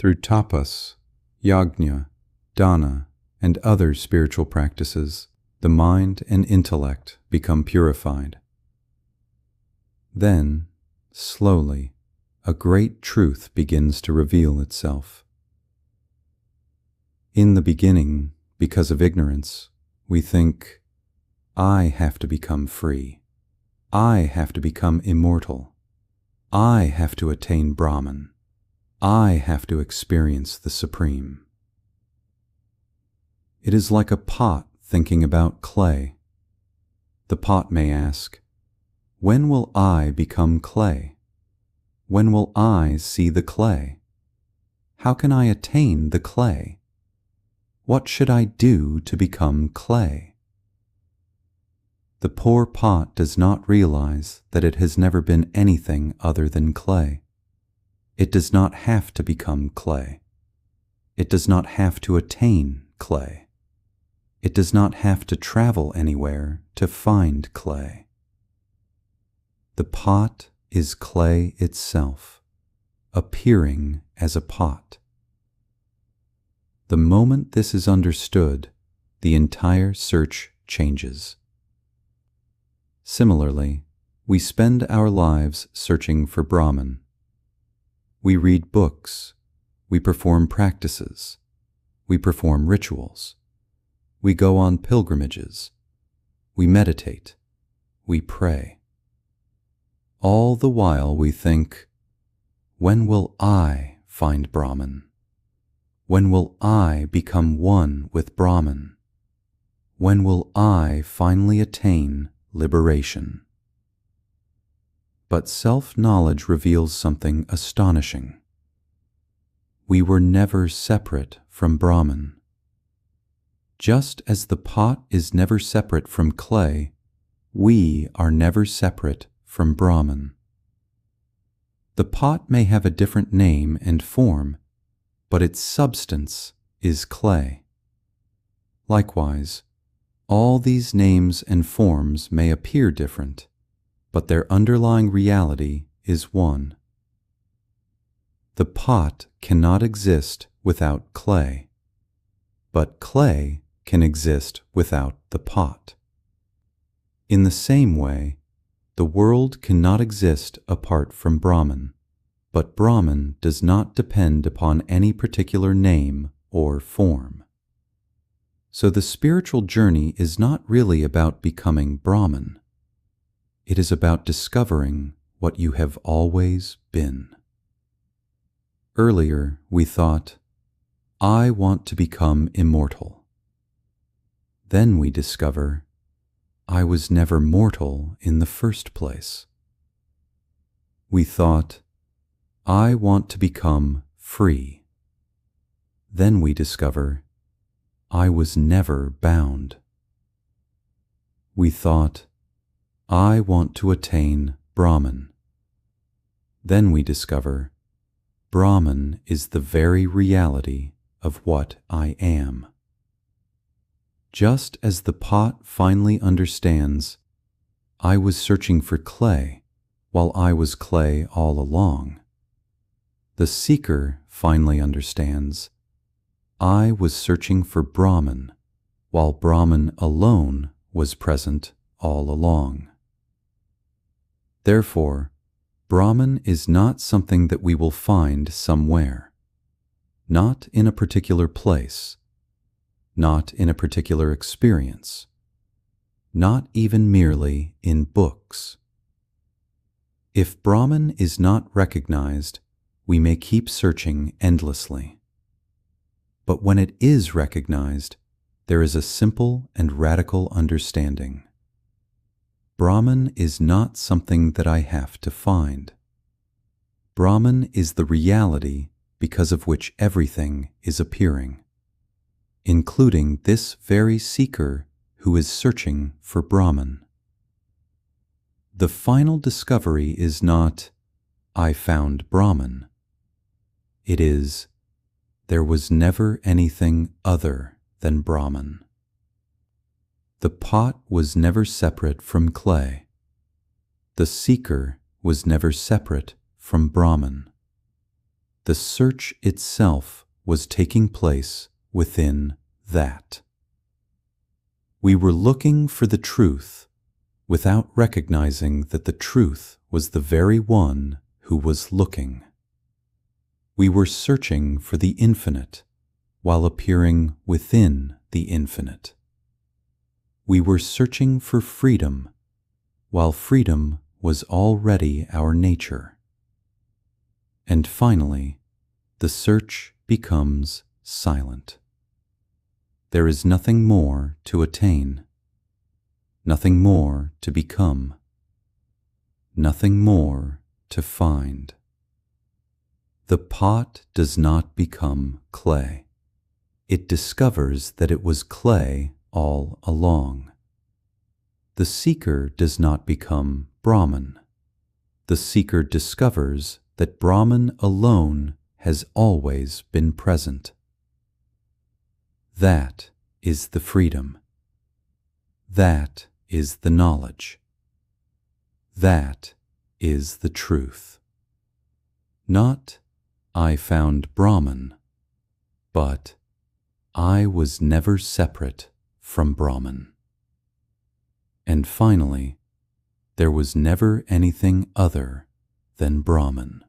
Through tapas, yajna, dana, and other spiritual practices, the mind and intellect become purified. Then, slowly, a great truth begins to reveal itself. In the beginning, because of ignorance, we think, I have to become free. I have to become immortal. I have to attain Brahman. I have to experience the Supreme. It is like a pot thinking about clay. The pot may ask, when will I become clay? When will I see the clay? How can I attain the clay? What should I do to become clay? The poor pot does not realize that it has never been anything other than clay. It does not have to become clay. It does not have to attain clay. It does not have to travel anywhere to find clay. The pot is clay itself, appearing as a pot. The moment this is understood, the entire search changes. Similarly, we spend our lives searching for Brahman. We read books, we perform practices, we perform rituals, we go on pilgrimages, we meditate, we pray. All the while we think, when will I find Brahman? When will I become one with Brahman? When will I finally attain liberation? But self-knowledge reveals something astonishing. We were never separate from Brahman. Just as the pot is never separate from clay, we are never separate from Brahman. The pot may have a different name and form, but its substance is clay. Likewise, all these names and forms may appear different, but their underlying reality is one. The pot cannot exist without clay, but clay can exist without the pot. In the same way, the world cannot exist apart from Brahman, but Brahman does not depend upon any particular name or form. So the spiritual journey is not really about becoming Brahman. It is about discovering what you have always been. Earlier, we thought, I want to become immortal. Then we discover, I was never mortal in the first place. We thought, I want to become free. Then we discover, I was never bound. We thought, I want to attain Brahman. Then we discover, Brahman is the very reality of what I am. Just as the pot finally understands, I was searching for clay while I was clay all along, the seeker finally understands, I was searching for Brahman while Brahman alone was present all along. Therefore, Brahman is not something that we will find somewhere, not in a particular place, not in a particular experience, not even merely in books. If Brahman is not recognized, we may keep searching endlessly. But when it is recognized, there is a simple and radical understanding. Brahman is not something that I have to find. Brahman is the reality because of which everything is appearing, including this very seeker who is searching for Brahman. The final discovery is not, I found Brahman. It is, there was never anything other than Brahman. The pot was never separate from clay. The seeker was never separate from Brahman. The search itself was taking place within that. We were looking for the truth without recognizing that the truth was the very one who was looking. We were searching for the infinite while appearing within the infinite. We were searching for freedom while freedom was already our nature. And finally, the search becomes silent. There is nothing more to attain, nothing more to become, nothing more to find. The pot does not become clay. It discovers that it was clay all along. The seeker does not become Brahman. The seeker discovers that Brahman alone has always been present. That is the freedom. That is the knowledge. That is the truth. Not, I found Brahman, but I was never separate from Brahman. And finally, there was never anything other than Brahman.